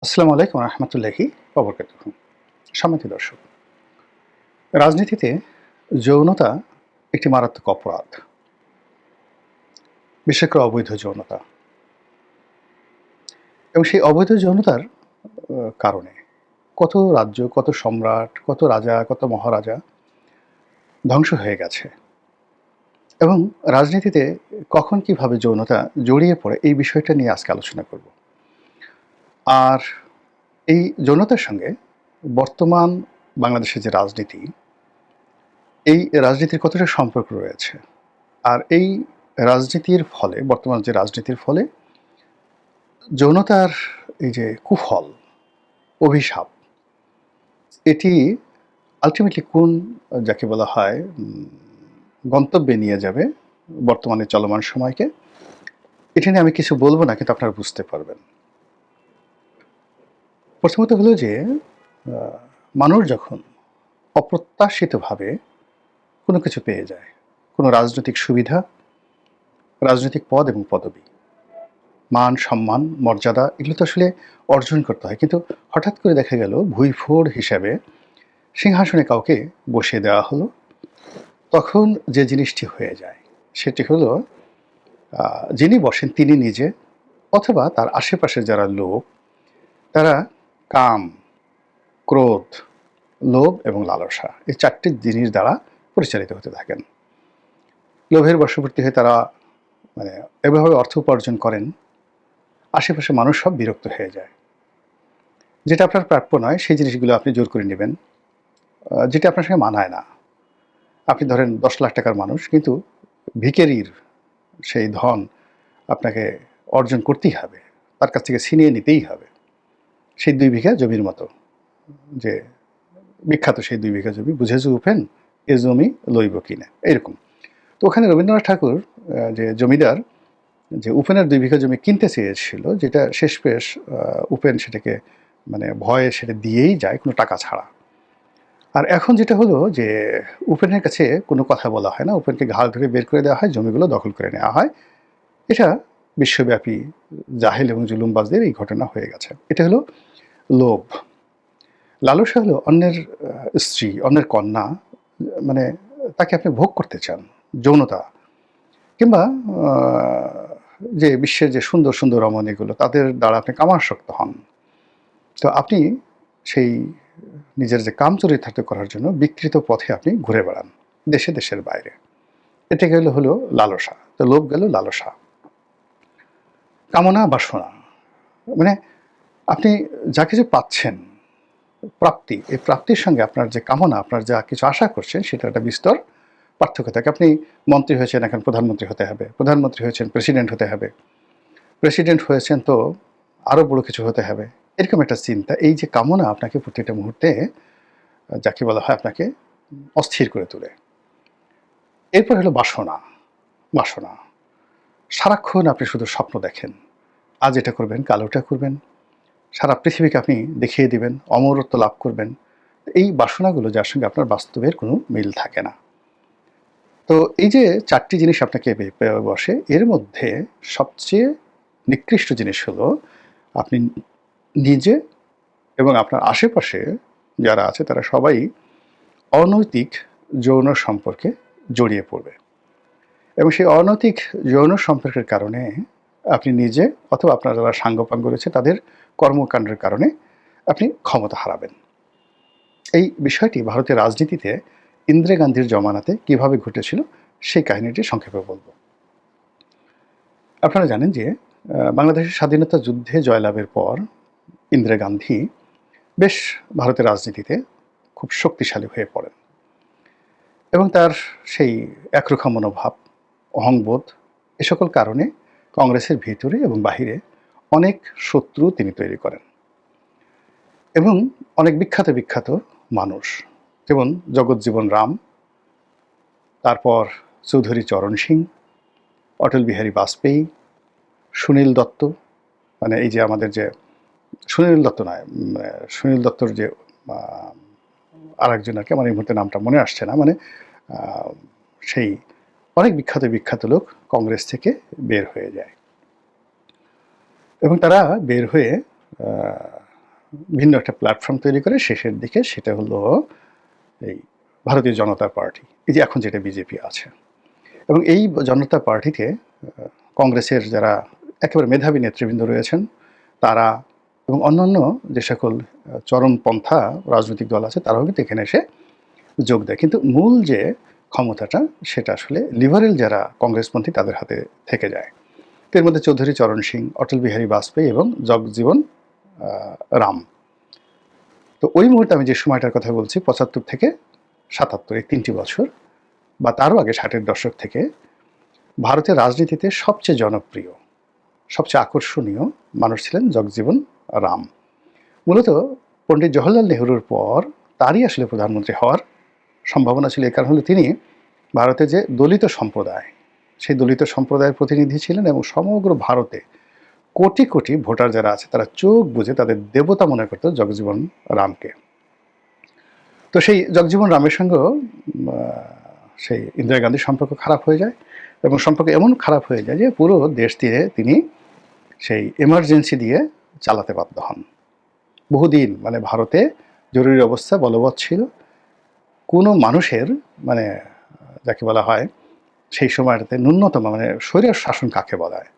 আসসালামু আলাইকুম রহমতুল্লাহি ওবরকাতুহু। সম্মানিত দর্শক, রাজনীতিতে যৌনতা একটি মারাত্মক অপরাধ, বিশেষ করে অবৈধ যৌনতা। এবং সেই অবৈধ যৌনতার কারণে কত রাজ্য, কত সম্রাট, কত রাজা, কত মহারাজা ধ্বংস হয়ে গেছে। এবং রাজনীতিতে কখন কিভাবে যৌনতা জড়িয়ে পড়ে এই বিষয়টা নিয়ে আজকে আলোচনা করব। আর এই যৌনতার সঙ্গে বর্তমান বাংলাদেশের যে রাজনীতি, এই রাজনীতির কতটা সম্পর্ক রয়েছে। আর এই রাজনীতির ফলে, বর্তমান যে রাজনীতির ফলে যৌনতার এই যে কুফল, অভিশাপ, এটি আল্টিমেটলি কোন যাকে বলা হয় গন্তব্যে নিয়ে যাবে বর্তমানে চলমান সময়কে, এটা নিয়ে আমি কিছু বলবো না, কিন্তু আপনারা বুঝতে পারবেন। প্রথমত হলো যে মানুষ যখন অপ্রত্যাশিতভাবে কোনো কিছু পেয়ে যায়, কোনো রাজনৈতিক সুবিধা, রাজনৈতিক পদ এবং পদবি, মান, সম্মান, মর্যাদা, এগুলো তো আসলে অর্জন করতে হয়। কিন্তু হঠাৎ করে দেখা গেল ভুঁইফোড় হিসাবে সিংহাসনে কাউকে বসিয়ে দেওয়া হলো। তখন যে জিনিসটি হয়ে যায় সেটি হলো যিনি বসেন তিনি নিজে অথবা তার আশেপাশে যারা লোক, তারা কাম, ক্রোধ, লোভ এবং লালসা, এই চারটি জিনিস দ্বারা পরিচালিত হতে থাকেন। লোভের বশবর্তী হয়ে তারা এভাবে অর্থ উপার্জন করেন, আশেপাশে মানুষ সব বিরক্ত হয়ে যায়। যেটা আপনার প্রাপ্য নয় সেই জিনিসগুলো আপনি জোর করে নেবেন, যেটা আপনার সঙ্গে মানায় না। আপনি ধরেন ১০ লাখ টাকার মানুষ, কিন্তু ভিখারির সেই ধন আপনাকে অর্জন করতেই হবে, তার কাছ থেকে ছিনিয়ে নিতেই হবে। সেই ২ বিঘা জমির মতো, যে বিখ্যাত সেই ২ বিঘা জমি, বুঝেছো উপেন এ জমি লইব কিনা, এরকম। তো ওখানে রবীন্দ্রনাথ ঠাকুর যে জমিদার, যে উপেনের ২ বিঘা জমি কিনতে চেয়েছিল, যেটা শেষপেশ উপেন সেটাকে ভয়ে সেটা দিয়েই যায় কোনো টাকা ছাড়া। আর এখন যেটা হলো যে উপেনের কাছে কোনো কথা বলা হয় না, উপেনকে ঘাড় ধরে বের করে দেওয়া হয়, জমিগুলো দখল করে নেওয়া হয়। এটা বিশ্বব্যাপী জাহেল এবং জুলুমবাজদের এই ঘটনা হয়ে গেছে। এটা হলো লোভ। লালসা হলো অন্যের স্ত্রী, অন্যের কন্যা, মানে তাকে আপনি ভোগ করতে চান, যৌনতা। কিংবা যে বিশ্বের যে সুন্দর সুন্দর রমণীগুলো, তাদের দ্বারা আপনি কামাসক্ত হন। তো আপনি সেই নিজের যে কাম চরিতার্থ করার জন্য বিকৃত পথে আপনি ঘুরে বেড়ান, দেশে দেশের বাইরে। এটা গেল হলো লালসা। তো লোভ গেল লালসা। কামনা, বাসনা, মানে আপনি যা কিছু পাচ্ছেন, প্রাপ্তি, এই প্রাপ্তির সঙ্গে আপনার যে কামনা, আপনার যা কিছু আশা করছেন, সেটা একটা বিস্তর পার্থক্য থাকে। আপনি মন্ত্রী হয়েছেন, এখন প্রধানমন্ত্রী হতে হবে। প্রধানমন্ত্রী হয়েছেন, প্রেসিডেন্ট হতে হবে। প্রেসিডেন্ট হয়েছেন তো আরও বড় কিছু হতে হবে। এরকম একটা চিন্তা, এই যে কামনা আপনাকে প্রতিটা মুহূর্তে যাকে বলা হয় আপনাকে অস্থির করে তোলে। এরপর হলো বাসনা। বাসনা, সারাক্ষণ আপনি শুধু স্বপ্ন দেখেন, আজ এটা করবেন, কাল ওটা করবেন, সারা পৃথিবীকে আপনি দেখিয়ে দিবেন, অমরত্ব লাভ করবেন। এই বাসনাগুলো, যার সঙ্গে আপনার বাস্তবের কোনো মিল থাকে না। তো এই যে ৪টি জিনিস আপনাকে বসে, এর মধ্যে সবচেয়ে নিকৃষ্ট জিনিস হলো আপনি নিজে এবং আপনার আশেপাশে যারা আছে তারা সবাই অনৈতিক যৌন সম্পর্কে জড়িয়ে পড়বে। এবং সেই অনৈতিক যৌন সম্পর্কের কারণে আপনি নিজে অথবা আপনার যারা সাঙ্গপাঙ্গ রয়েছে তাদের কর্মকাণ্ডের কারণে আপনি ক্ষমতা হারাবেন। এই বিষয়টি ভারতের রাজনীতিতে ইন্দিরা গান্ধীর জমানাতে কিভাবে ঘটেছিল সেই কাহিনীটি সংক্ষেপে বলব। আপনারা জানেন যে বাংলাদেশের স্বাধীনতা যুদ্ধে জয়লাভের পর ইন্দিরা গান্ধী বেশ ভারতের রাজনীতিতে খুব শক্তিশালী হয়ে পড়েন এবং তার সেই একরোখা মনোভাব, অহংবোধ, এ সকল কারণে কংগ্রেসের ভিতরে এবং বাহিরে অনেক শত্রু তিনি তৈরি করেন এবং অনেক বিখ্যাত বিখ্যাত মানুষ, যেমন জগৎজীবন রাম, তারপর চৌধুরী চরণ সিং, অটল বিহারী বাজপেয়ী, সুনীল দত্ত, এই যে আমাদের যে সুনীল দত্ত নয়, সুনীল দত্তর যে আরেকজন আর কি, আমার এই মুহূর্তে নামটা মনে আসছে না, সেই অনেক বিখ্যাত বিখ্যাত লোক কংগ্রেস থেকে বের হয়ে যায় এবং তারা বের হয়ে ভিন্ন একটা প্ল্যাটফর্ম তৈরি করে শেষের দিকে সেটা হলো এই ভারতীয় জনতা পার্টি, এই যে এখন যেটা বিজেপি আছে। এবং এই জনতা পার্টিতে কংগ্রেসের যারা একেবারে মেধাবী নেতৃবৃন্দ রয়েছেন তারা এবং অন্যান্য যে সকল চরমপন্থা রাজনৈতিক দল আছে তারাও কিন্তু এখানে এসে যোগ দেয়। কিন্তু মূল যে ক্ষমতাটা সেটা আসলে লিবারেল যারা কংগ্রেসপন্থী তাদের হাতে থেকে যায়। এর মধ্যে চৌধুরী চরণ সিং, অটল বিহারী বাজপেয়ী এবং জগজীবন রাম। তো ওই মুহূর্তে আমি যে সময়টার কথা বলছি ৭৫ থেকে ৭৭, এই ৩টি বছর বা তারও আগে ৬০-এর দশক থেকে ভারতের রাজনীতিতে সবচেয়ে জনপ্রিয়, সবচেয়ে আকর্ষণীয় মানুষ ছিলেন জগজীবন রাম। মূলত পণ্ডিত জওহরলাল নেহরুর পর তারই আসলে প্রধানমন্ত্রী হওয়ার সম্ভাবনা ছিল। এই কারণ হলো তিনি ভারতে যে দলিত সম্প্রদায়, সেই দলিত সম্প্রদায়ের প্রতিনিধি ছিলেন এবং সমগ্র ভারতে কোটি কোটি ভোটার যারা আছে তারা চোখ বুজে তাদের দেবতা মনে করত জগজীবন রামকে। তো সেই জগজীবন রামের সঙ্গেও সেই ইন্দিরা গান্ধীর সম্পর্ক খারাপ হয়ে যায় এবং সম্পর্ক এমন খারাপ হয়ে যায় যে পুরো দেশ দিয়ে তিনি সেই এমার্জেন্সি দিয়ে চালাতে বাধ্য হন। বহুদিন মানে ভারতে জরুরি অবস্থা বলবৎ ছিল। কোনো মানুষের মানে যাকে বলা হয় সেই সময়টাতে ন্যূনতম মানে স্বৈর শাসন কাকে বলা হয়,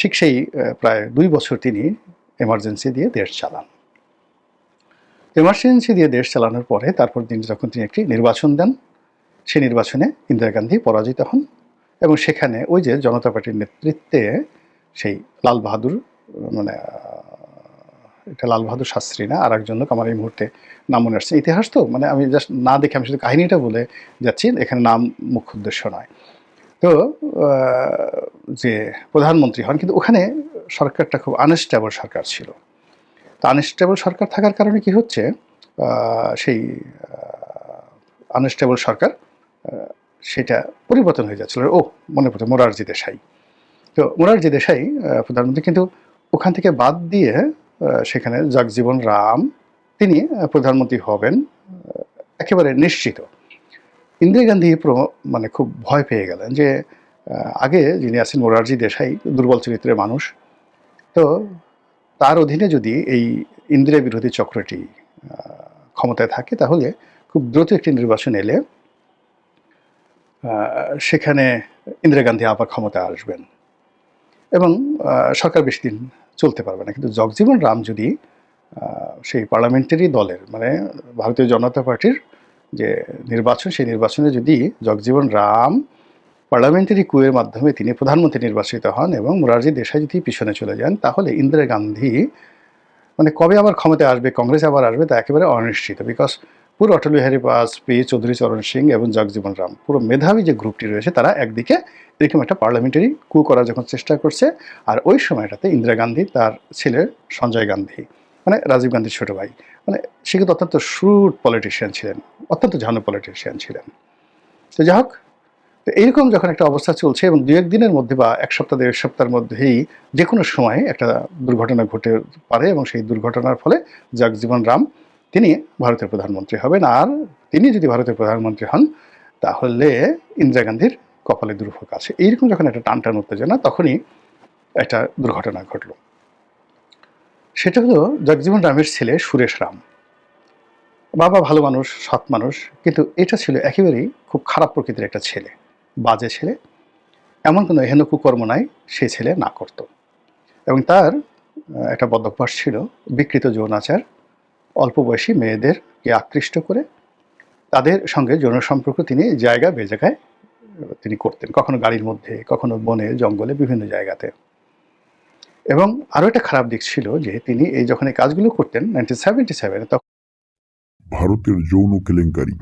ঠিক সেই প্রায় 2 বছর তিনি এমার্জেন্সি দিয়ে দেশ চালান। এমার্জেন্সি দিয়ে দেশ চালানোর পরে তারপর দিন যখন তিনি একটি নির্বাচন দেন, সেই নির্বাচনে ইন্দিরা গান্ধী পরাজিত হন এবং সেখানে ওই যে জনতা পার্টির নেতৃত্বে সেই লাল বাহাদুর মানে এটা লাল বাহাদুর শাস্ত্রী না, আর একজন লোক আমার এই মুহূর্তে নাম মনে আসছে। ইতিহাস তো মানে আমি জাস্ট না দেখে আমি শুধু কাহিনীটা বলে যাচ্ছি, এখানে নাম মুখ্য উদ্দেশ্য নয়। তো যে প্রধানমন্ত্রী হন, কিন্তু ওখানে সরকারটা খুব আনস্টেবল সরকার ছিল। তো আনস্টেবল সরকার থাকার কারণে কি হচ্ছে, সেই আনস্টেবল সরকার সেটা পরিবর্তন হয়ে যাচ্ছিল। মনে পড়ছে মোরারজি দেশাই। তো মোরারজি দেশাই প্রধানমন্ত্রী, কিন্তু ওখান থেকে বাদ দিয়ে সেখানে জগজীবন রাম তিনি প্রধানমন্ত্রী হবেন একেবারে নিশ্চিত। ইন্দিরা গান্ধী মানে খুব ভয় পেয়ে গেলেন যে আগে যিনি আছেন মোরারজি দেশাই দুর্বল চরিত্রের মানুষ, তো তার অধীনে যদি এই ইন্দিরা বিরোধী চক্রটি ক্ষমতায় থাকে তাহলে খুব দ্রুত একটি নির্বাচন এলে সেখানে ইন্দিরা গান্ধী আবার ক্ষমতায় আসবেন এবং সরকার বেশি দিন চলতে পারবে না। কিন্তু জগজীবন রাম যদি সেই পার্লামেন্টারি দলের মানে ভারতীয় জনতা পার্টির যে নির্বাচন, সেই নির্বাচনে যদি জগজীবন রাম পার্লামেন্টারি কুয়ের মাধ্যমে তিনি প্রধানমন্ত্রী নির্বাচিত হন এবং মোরারজি দেশাই যদি পিছনে চলে যান, তাহলে ইন্দিরা গান্ধী মানে কবে আবার ক্ষমতায় আসবে, কংগ্রেস আবার আসবে তা একেবারে অনিশ্চিত। বিকজ পুরো অটল বিহারী বাজপেয়ী, চৌধুরী চরণ সিং এবং জগজীবন রাম পুরো মেধাবী যে গ্রুপটি রয়েছে তারা একদিকে এরকম একটা পার্লামেন্টারি কু করার যখন চেষ্টা করছে, আর ওই সময়টাতে ইন্দিরা গান্ধী তার ছেলে সঞ্জয় গান্ধী মানে রাজীব গান্ধীর ছোট ভাই, মানে সে কিন্তু অত্যন্ত শ্রুড পলিটিশিয়ান ছিলেন, অত্যন্ত ঝানু পলিটিশিয়ান ছিলেন। তো যাই হোক, তো এইরকম যখন একটা অবস্থা চলছে এবং 2-1 দিনের মধ্যে বা 1 সপ্তাহ 1.5 সপ্তাহের মধ্যেই যে কোনো সময় একটা দুর্ঘটনা ঘটে পারে এবং সেই দুর্ঘটনার ফলে জগজীবন রাম তিনি ভারতের প্রধানমন্ত্রী হবেন। আর তিনি যদি ভারতের প্রধানমন্ত্রী হন তাহলে ইন্দিরা গান্ধীর কপালে দুর্ভোগ আছে। এইরকম যখন একটা টানটান উত্তেজনা, তখনই একটা দুর্ঘটনা ঘটল। সেটা হলো জগজীবন রামের ছেলে সুরেশ রাম। বাবা ভালো মানুষ, সৎ মানুষ, কিন্তু এটা ছিল একেবারেই খুব খারাপ প্রকৃতির একটা ছেলে, বাজে ছেলে। এমন কোনো হেন কুকর্ম নাই সে ছেলে না করত। এবং তার একটা বদভ্যাস ছিল বিকৃত যৌনাচার। অল্প বয়সী মেয়েদেরকে আকৃষ্ট করে তাদের সঙ্গে যৌন সম্পর্ক তিনি জায়গা বেজায়গায় তিনি করতেন, কখনো গাড়ির মধ্যে, কখনো বনে জঙ্গলে, বিভিন্ন জায়গাতে। এবং আরও একটা খারাপ দিক ছিল যে তিনি এই যখন এই কাজগুলো করতেন 1977 তখন ভারতের যৌন কেলেঙ্কারি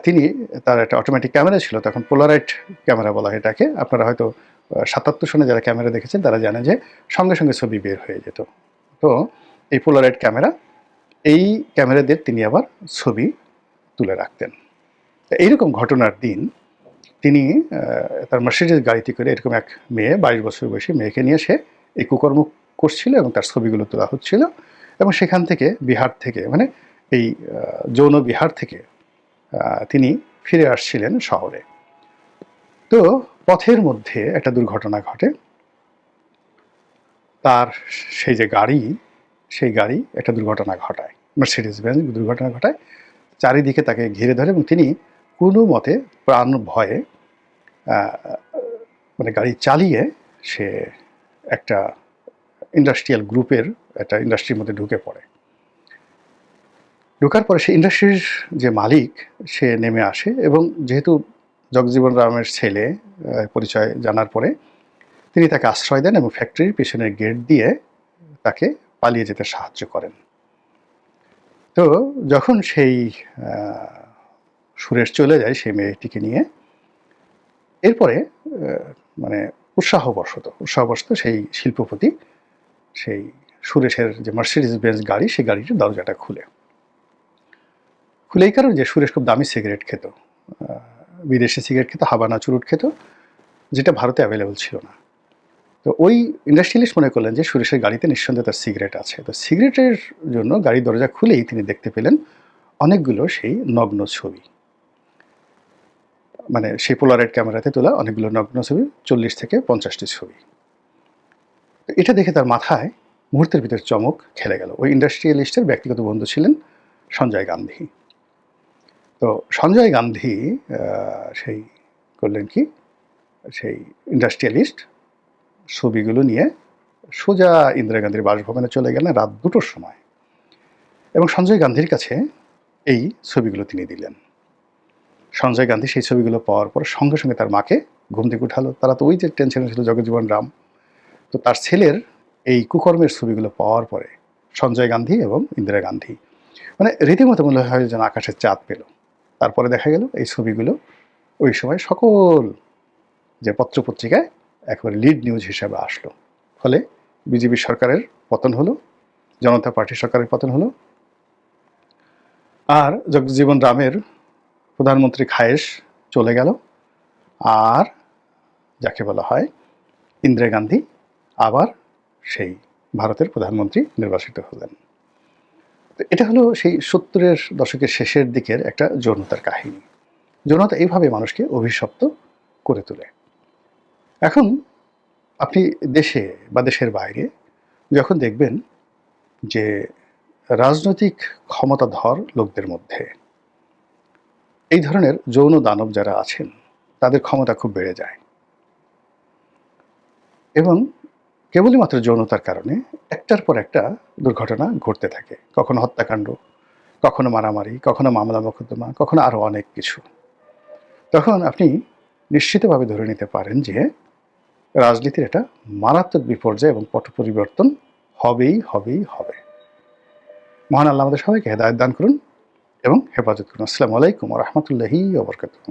তিনি তার একটা অটোমেটিক ক্যামেরা ছিল, তখন পোলারাইট ক্যামেরা বলা হয় এটাকে। আপনারা হয়তো 77 সনে যারা ক্যামেরা দেখেছেন তারা জানে যে সঙ্গে সঙ্গে ছবি বের হয়ে যেত। তো এই পোলারাইট ক্যামেরা, এই ক্যামেরাদের তিনি আবার ছবি তুলে রাখতেন। এইরকম ঘটনার দিন তিনি তার মার্সিডিজ গাড়িতে করে এরকম এক মেয়ে, 22 বছর বয়সী মেয়েকে নিয়ে সে এই কুকর্ম করছিল এবং তার ছবিগুলো তোলা হচ্ছিল। এবং সেখান থেকে বিহার থেকে মানে এই যৌন বিহার থেকে তিনি ফিরে আসছিলেন শহরে। তো পথের মধ্যে একটা দুর্ঘটনা ঘটে। তার সেই যে গাড়ি, সেই গাড়ি একটা দুর্ঘটনা ঘটায়, মার্সিডিজ বেঞ্জ দুর্ঘটনা ঘটায়, চারিদিকে তাকে ঘিরে ধরে এবং তিনি কোনো মতে প্রাণ ভয়ে মানে গাড়ি চালিয়ে সে একটা ইন্ডাস্ট্রিয়াল গ্রুপের একটা ইন্ডাস্ট্রির মধ্যে ঢুকে পড়ে। ঢোকার পরে সে ইন্ডাস্ট্রির যে মালিক সে নেমে আসে এবং যেহেতু জগজীবন রামের ছেলে পরিচয় জানার পরে তিনি তাকে আশ্রয় দেন এবং ফ্যাক্টরির পেছনের গেট দিয়ে তাকে পালিয়ে যেতে সাহায্য করেন। তো যখন সেই সুরেশ চলে যায় সেই মেয়েটিকে নিয়ে, এরপরে মানে উৎসাহবশত সেই শিল্পপতি সেই সুরেশের যে মার্সিডিজ বেঞ্জ গাড়ি, সেই গাড়িটির দরজাটা খুলে এই কারণে যে সুরেশ খুব দামি সিগারেট খেত, বিদেশি সিগারেট খেত, হাবানা চুরুট খেত, যেটা ভারতে অ্যাভেলেবল ছিল না। তো ওই ইন্ডাস্ট্রিয়ালিস্ট মনে করলেন যে সুরেশের গাড়িতে নিঃসন্দেহে তার সিগারেট আছে। তো সিগারেটের জন্য গাড়ির দরজা খুলেই তিনি দেখতে পেলেন অনেকগুলো সেই নগ্ন ছবি, মানে সেই পোলারয়েড ক্যামেরাতে তোলা অনেকগুলো নগ্ন ছবি, 40 থেকে 50টি ছবি। এটা দেখে তার মাথায় মুহূর্তের ভিতর চমক খেলে গেল। ওই ইন্ডাস্ট্রিয়ালিস্টের ব্যক্তিগত বন্ধু ছিলেন সঞ্জয় গান্ধী। তো সঞ্জয় গান্ধী সেই করলেন কি, সেই ইন্ডাস্ট্রিয়ালিস্ট ছবিগুলো নিয়ে সোজা ইন্দিরা গান্ধীর বাসভবনে চলে গেলেন রাত 2টোর সময় এবং সঞ্জয় গান্ধীর কাছে এই ছবিগুলো তিনি দিলেন। সঞ্জয় গান্ধী সেই ছবিগুলো পাওয়ার পর সঙ্গে সঙ্গে তার মাকে ঘুম থেকে উঠালো। তারা তো ওই যে টেনশনে ছিল জগজীবন রাম। তো তার ছেলের এই কুকর্মের ছবিগুলো পাওয়ার পরে সঞ্জয় গান্ধী এবং ইন্দিরা গান্ধী মানে রীতিমতো মনে হয় যেন আকাশের চাঁদ পেল। তারপরে দেখা গেল এই ছবিগুলো ওই সময় সকল যে পত্রপত্রিকায় একেবারে লিড নিউজ হিসাবে আসলো। ফলে বিজেপি সরকারের পতন হলো, জনতা পার্টি সরকারের পতন হলো, আর জগজীবন রামের প্রধানমন্ত্রী খায়েশ চলে গেল, আর যাকে বলা হয় ইন্দিরা গান্ধী আবার সেই ভারতের প্রধানমন্ত্রী নির্বাচিত হলেন। তো এটা হলো সেই 70-এর দশকের শেষের দিকের একটা যৌনতার কাহিনী। যৌনতা এইভাবে মানুষকে অভিশপ্ত করে তোলে। এখন আপনি দেশে বা দেশের বাইরে যখন দেখবেন যে রাজনৈতিক ক্ষমতাধর লোকদের মধ্যে এই ধরনের যৌন দানব যারা আছেন তাদের ক্ষমতা খুব বেড়ে যায় এবং কেবলই মাত্র যৌনতার কারণে একটার পর একটা দুর্ঘটনা ঘটতে থাকে। কখনো হত্যাকাণ্ড, কখনো মারামারি, কখনো মামলা মোকদ্দমা, কখনো আরও অনেক কিছু। তখন আপনি নিশ্চিতভাবে ধরে নিতে পারেন যে রাজনীতির একটা মারাত্মক বিপর্যয় এবং পট পরিবর্তন হবে। মহান আল্লাহ আমাদের সবাইকে হেদায়েত দান করুন এবং হেফাজত করুন। আসসালামু আলাইকুম ওয়া রাহমাতুল্লাহি ওয়া বারাকাতুহু।